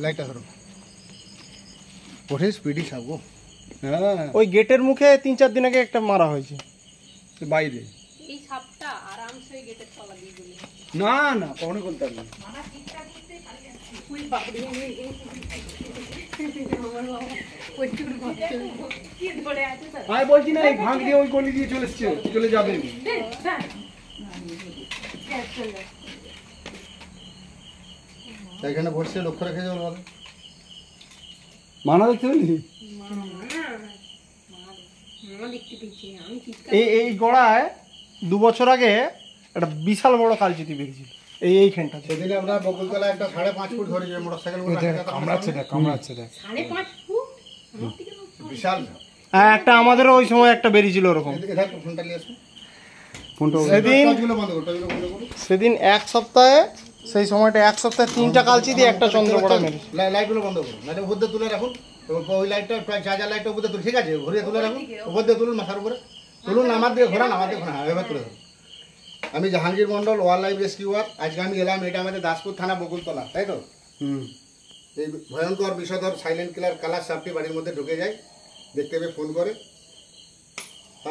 লাইটটা ধরো ওঠে স্পিডি সাপ গো। হ্যাঁ ওই গেটের মুখে 3-4 দিন আগে একটা মারা হয়েছে বাইরে। এই সাপটা আরামসে গেটের তলা দিয়ে গেলে না না কখনো বলতে পারবি না। আমি বলছি না এই ভাঙ দিয়ে ওই গলি দিয়ে চলে যাবেন। এখানে বসে লক্ষ্য রেখে যাবো বলো। মানা দেখতে পেলি এই গোড়ায় 2 বছর আগে একটা বিশাল বড় কালচিতি বেরিয়েছিল এইখানটা। সেদিনে আমরা বকুলতলা একটা 5.5 ফুট ধরে যে মোটরসাইকেল কামড়াচ্ছে দেখ 5.5 ফুট বিশাল। হ্যাঁ একটা আমাদেরও ওই সময় একটা বেরিয়েছিল ওরকম। ফোনটা নিয়ে আসুন। সেদিন এক সপ্তাহে সেই সময়টা 1 সপ্তাহে 3টা কালচিতি একটা চন্দ্রকোড়া মেরেছে। লাইটগুলো বন্ধ করুন, লাইট উপর দিয়ে তুলে রাখুন। ওই লাইটটা চার্জার লাইটটা উপর দিয়ে তুলে, ঠিক আছে, ঘুরিয়ে তুলে রাখুন, উপর দিয়ে তুলুন, মাথার উপরে তুলুন, আমার দিয়ে ঘোরান, আমার দিয়ে ঘোরান, এবার তুলে ধরুন। আমি Jahangir Mondal, wild life rescuer. আজকে আমি এলাম, এটা আমাদের দাসপুর থানা বকুলতলা, তাই তো? এই ভয়ঙ্কর বিষধর সাইলেন্ট কিলার কালার সাপটি বাড়ির মধ্যে ঢুকে যায়, দেখতে পেয়ে ফোন করে।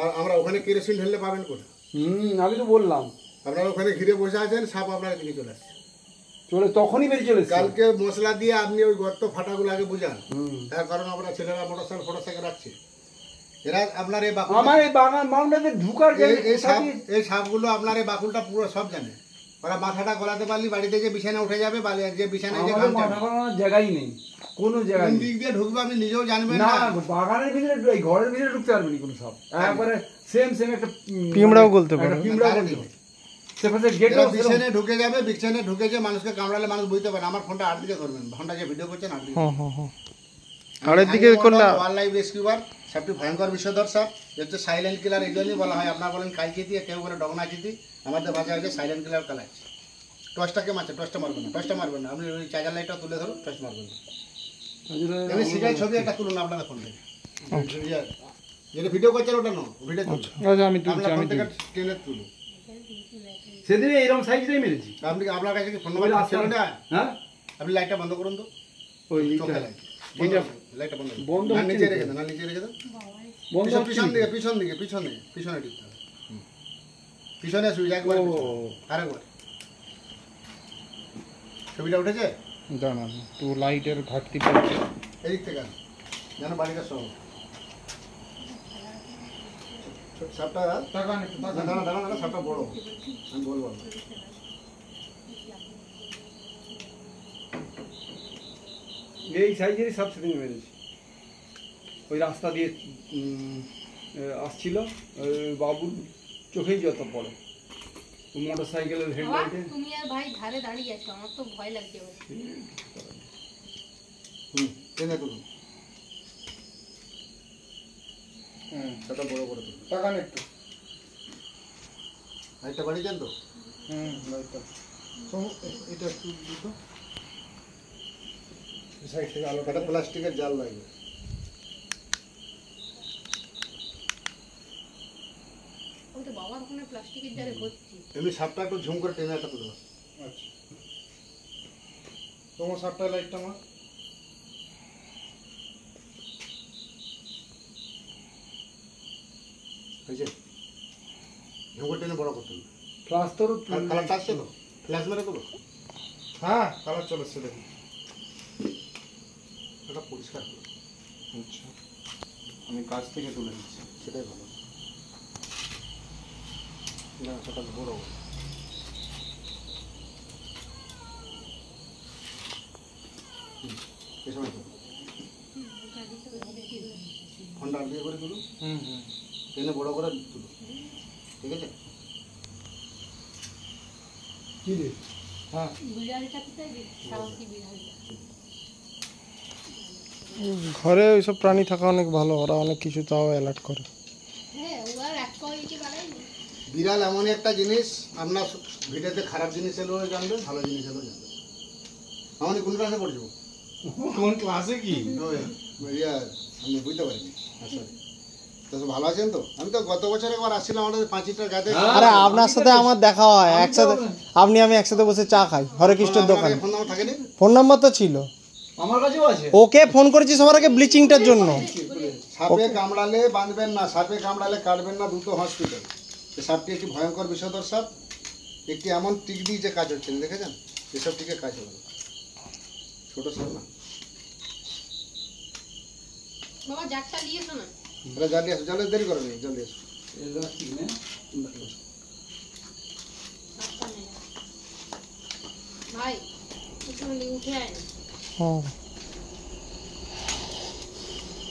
আর আমরা ওখানে কেরোসিন ঢেললে পাবেন কোথায়? আমি তো বললাম আপনারা ওখানে ঘিরে বসে আছেন, সাপ আপনার দিকে চলে আসছে, তখনই বেরিয়ে চলে। কালকে মশলা দিয়ে আপনি ওই গর্ত ফাটাগুলো আগে বুঝান, তার কারণ আমরা ছেলেরা মোটরসাইকেল রাখছে, এরা আপনার এই বাগান বাউন্ডারিতে ঢুকার এই সাপগুলো আপনার এই বাকুলটা পুরো সব জানে। ওরা মাথাটা গলাতে পারলি বাড়িতে যে বিছানা উঠে যাবে, যে বিছানায় যে জায়গাই নেই, কোনো জায়গায় দিক দিয়ে ঢুকবে আপনি নিজেও জানবেন না। বাগানের ভিতরে এই ঘরের ভিতরে ঢুকতে পারবেনি কোনো সাপ, একবারে সেম একটা পিমড়াও বলতে পারে, পিমড়া বলতে পারে। বিছানে ঢুকে যাবে, বিছানে ঢুকে যে মানুষকে কামড়ালে মানুষ বুঝতে পারে। আমার ফোনটা 8 দিকে করবেন, ফোনটা যে ভিডিও করছেন 8 দিকে, আড়ের দিকে করলে। Wild life rescuer. সাপটি ভয়ঙ্কর বিষধর সাপ, হচ্ছে সাইলেন্ট কিলার, এই জন্যই বলা হয়। আপনারা বলেন কালচিতি, কেউ বলে ডগনা চিতি, আমাদের ভাষা হচ্ছে সাইলেন্ট কিলার কালার। টর্চটাকে মারছে, টর্চটা মারবেন না, টর্চটা মারবেন না, আপনি ওই চার্জার লাইটটা তুলে ধরুন, টর্চ মারবেন না। আমি সিগারেট ছবি একটা তুলুন আপনাদের ফোন থেকে, যেটা ভিডিও করছেন ওটা নো, ভিডিও আমি তুলছি, আমি টেনে তুলুন। সেদিন এইরকম সাইজটাই মেরেছি। আপনি আপনার কাছে কি ফোন নাম্বার আছে? হ্যাঁ, আপনি লাইটটা বন্ধ করুন তো, ওই লাইটটা বন্ধ বন্ধ না, নিচে রেখে দেন, নিচে রেখে দেন, পিছন দিকে, পিছনে টিপতে হবে, পিছনে সুইচ একবার, আরেকবার। ছবিটা উঠেছে? জানা তো লাইটের ঘাটতি পড়ছে এদিক থেকে যেন বাড়িটা সহ সাপটা দাঁড়া, সাপটা বড়, আমি বলবো। এই সাইজেরই সাপ সেদিন মেরেছি। ওই রাস্তা দিয়ে আসছিল, বাবুর চোখেই যত পড়ে, মোটর সাইকেলের হেডলাইটে। তুমি আর ভাই ধারে দাঁড়িয়ে আছো, আমার তো ভয় লাগছে। টেনে তুলুন, সেটা বড় করে তুলুন, টাকা নেই একটু, লাইটটা বাড়িয়েছেন তো? লাইটটা এটা একটু দিত, সাইড থেকে আলো, একটা প্লাস্টিকের জাল লাগবে। বাবার ওখানে প্লাস্টিকের জারে ভর্তি। এমনি সাপটা একটু ঝুম করে টেনে একটা তুলে। আচ্ছা, তোমার সাপটা লাইটটা আমার হয়েছে, ঝুম করে টেনে বড় করতে হবে। ফ্লাশ তোর কালারটা আসছে তো, ফ্ল্যাশ মেরে দেবো। হ্যাঁ কালার চলে এসছে, দেখুন এটা পরিষ্কার হলো। আচ্ছা, আমি কাছ থেকে তুলে দিচ্ছি, সেটাই ভালো না, সেটা বড় ঘন্টা দিয়ে করে তুলুন, টেনে বড় করে তুলুন, ঠিক আছে? কি রে? হ্যাঁ ঘরে ওইসব প্রাণী থাকা অনেক ভালো, ওরা অনেক কিছু তাও অ্যালার্ট করে। বিড়াল এমন একটা জিনিস, আপনার ভিডিওতে খারাপ জিনিস এলেও জানবে, ভালো জিনিস এলেও জানবে। আমি কোন ক্লাসে পড়ছি? কোন ক্লাসে কি আমি বুঝতে পারিনি, সরি। তো ভালো আছেন তো? আমি তো গত বছর একবার আসছিলাম আমাদের 5 লিটার গাড়িতে। আরে আপনার সাথে আমার দেখা হয় একসাথে, আমি একসাথে বসে চা খাই হরেকৃষ্ণের দোকানে। ফোন নাম্বার থাকেনি? ফোন নাম্বার তো ছিল, আমার কাছেও আছে। ওকে ফোন করেছি সবার আগে ব্লিচিংটার জন্য। সাপে কামড়ালে বাঁধবেন না, সাপে কামড়ালে কাটবেন না, দুটো হসপিটাল। এই সাপটি একটি ভয়ঙ্কর বিষধর সাপ, একটি এমন টিক দিয়ে যে কাজ হচ্ছে না, দেখেছেন? এসব টিকে কাজ হবে না। ছোট সাপ না। বাবা জারটা নিয়ে এসো না। তাহলে জলদি আসো, জলদি দেরি করেন, জলদি আসো। এটা ঠিক না? জারটা নে। ভাই তুমি উঠে আয় না। হুম।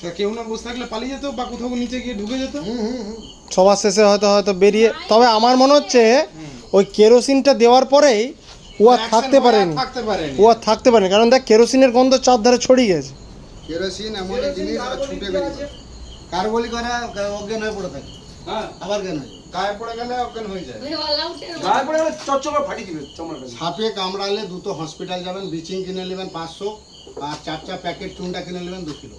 তা কেউ না বসে থাকলে পালিয়ে যেত বা কোথাও নিচে গিয়ে ঢুকে যেত। সবার শেষে হয়তো বেরিয়ে, তবে আমার মনে হচ্ছে ওই কেরোসিনটা দেওয়ার পরেই ও আর থাকতে পারেনি, থাকতে পারেনি। ও আর থাকতে পারেনি, কারণ দেখ কেরোসিনের গন্ধ চারধারে ছড়িয়ে গেছে। কেরোসিন এমন এক জিনিস আর ছুটে বেরিয়ে কারবলি করে অজ্ঞান হয়ে পড়ে থাকে, হ্যাঁ, আবার জ্ঞান হয়ে যায়। গায়ে পড়ে গেলে অজ্ঞান হয়ে যায়। ওই অল আউটের গায়ে পড়ে গেলে চচ্চকা ফাটি দিবে চামড়াটা। সাপে কামড়ালে দুটো হসপিটাল যাবেন, ব্লিচিং কিনে নেবেন 500, আর 4 প্যাকেট চুনটা কিনে নেবেন 2 কিলো।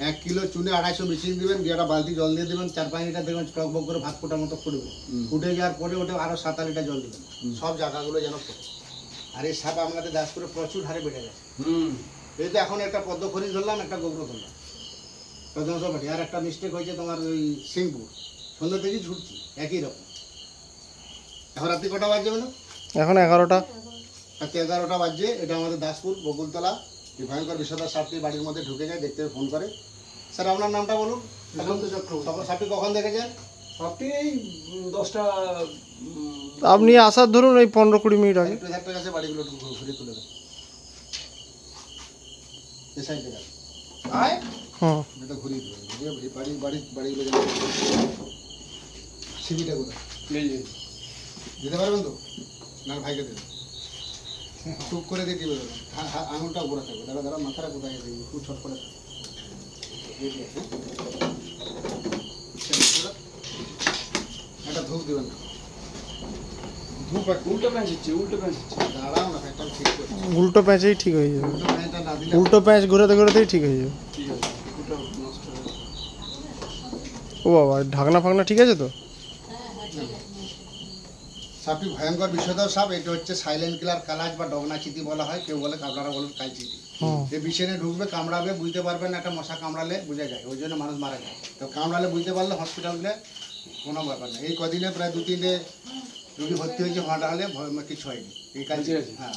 1 কিলো চুনে 250 ব্লিচিং দিবেন, দিয়ে একটা বালতি জল দিয়ে দেবেন, 4-5 লিটার দেখবেন টক বক করে ভাত ফোটার মতো ফুটবে। ফুটে যাওয়ার পরে ওটা আরো 7 লিটার জল দেবেন, সব জায়গাগুলো যেন ফোটে। আর এই সাপ আমাদের দাসপুরে প্রচুর হারে বেড়ে গেছে। এই তো এখন একটা পদ্ম খরিজ ধরলাম, একটা গোবর ধরলাম, পদ্মসপাটি। আর একটা মিস্টেক হয়েছে তোমার ওই সিংপুর, সন্ধ্যা থেকেই ছুটছি একই রকম। এখন রাত্রি কটা বাজছে না? এখন 11টা। রাত্রি 11টা বাজছে। এটা আমাদের দাসপুর বকুলতলা। এই ভয়ঙ্কর বিষধর সাপটি বাড়ির মধ্যে ঢুকে যায়, দেখতে ফোন করে। স্যার আপনার নামটা বলুন। সাপটি কখন দেখেছেন? সবটি এই 10টা আপনি আসার ধরুন এই 15-20 মিনিট আগে। একটু ধারটা কাছে বাড়িগুলো একটু ঘুরে তুলে দেন। এই সাইডে যান, আয় হুম। এটা ঘুরিয়ে দেবেন, ঘুরিয়ে বাড়িগুলো যেন। সিবিটা কোথায় এই যে দিতে পারবেন তো? না ভাইকে দেবেন, টুক করে দিয়ে টিপে দেবেন। আঙুলটা উপরে থাকবে। দাঁড়া মাথাটা কোথায় গেছে, খুব ছট করে থাকবে। একটা ধূপ দেবেন না, ধূপ এক উল্টো প্যাঁচ হচ্ছে, উল্টো প্যাঁচ হচ্ছে। দাঁড়াও না, একটা ঠিক করে। উল্টো প্যাঁচেই ঠিক হয়ে যাবে, উল্টো প্যাঁচটা না দিলে উল্টো প্যাঁচ ঘুরাতে ঘুরাতেই ঠিক হয়ে যাবে। ঠিক আছে, ওটা নষ্ট হয়ে গেছে। ও বাবা, ঢাকনা ফাকনা ঠিক আছে তো? সাপটি ভয়ঙ্কর বিষধর সাপ। এটা হচ্ছে সাইলেন্ট কিলার, কালাজ বা ডগনা চিতি বলা হয়, কেউ বলে, আপনারা বলেন কালচিতি। হুম। এই বিষেনে ঢুকবে, কামড়াবে, বুঝতে পারবেন না। একটা মশা কামড়ালে বোঝা যায়, ওই জন্য মানুষ মারা যায়। তো কামড়ালে বুঝতে পারলে হসপিটালে কোনো ব্যাপার না। এই কদিনে প্রায় 2-3টে রোগী ভর্তি হয়েছে, ভাঁটা হলে কিছু হয়নি। এই কালচিতি, ঠিক আছে। হ্যাঁ,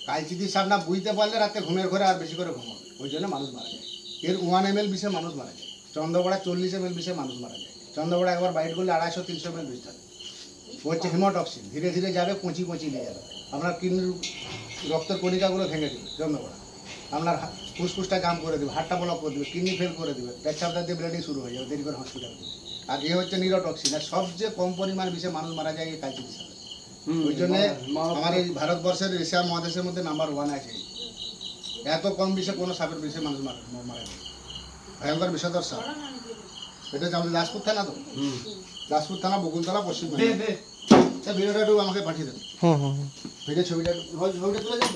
কালচিতি সাপ না বুঝতে পারলে রাতে ঘুমের ঘরে আর বেশি করে ঘুমাবে, ওই জন্য মানুষ মারা যায়। এর 1 ml বিষে মানুষ মারা যায়। চন্দ্রবড়া 40 ml বিষে মানুষ মারা যায়। চন্দ্রবড়া একবার বাইট করলে 250-300 ml বিষ থাকে। ও হচ্ছে হিমোটক্সিন, ধীরে ধীরে যাবে, পচি নিয়ে যাবে। আপনার কিডনির রক্তের কণিকাগুলো ভেঙে দেবে চন্দ্রবড়া। আপনার ফুসফুসটা জাম করে দেবে, হার্টটা ব্লক করে দেবে, কিডনি ফেল করে দেবে, পেচ্ছাপটা দিয়ে ব্লিডিং শুরু হয়ে যাবে, দেরি করে হসপিটাল। আর এ হচ্ছে নিউরোটক্সিন। আর সবচেয়ে কম পরিমাণ বিষে মানুষ মারা যায় এই কালচিতি সাপে। ওই জন্য আমার এই ভারতবর্ষের এশিয়া মহাদেশের মধ্যে নাম্বার 1 আছে। এত কম বিষে কোনো সাপের বিষে মানুষ মারা যায়। ভয়ঙ্কর বিষধর সাপ। এটা হচ্ছে আমাদের দাসপুর থানা তো, দাসপুর থানা, বকুলতলা, পশ্চিমবঙ্গ। ভিডিওটা একটু আমাকে পাঠিয়ে দেবেন, হুম হুম হুম। ভিডিও ছবিটা তুলে দেবেন।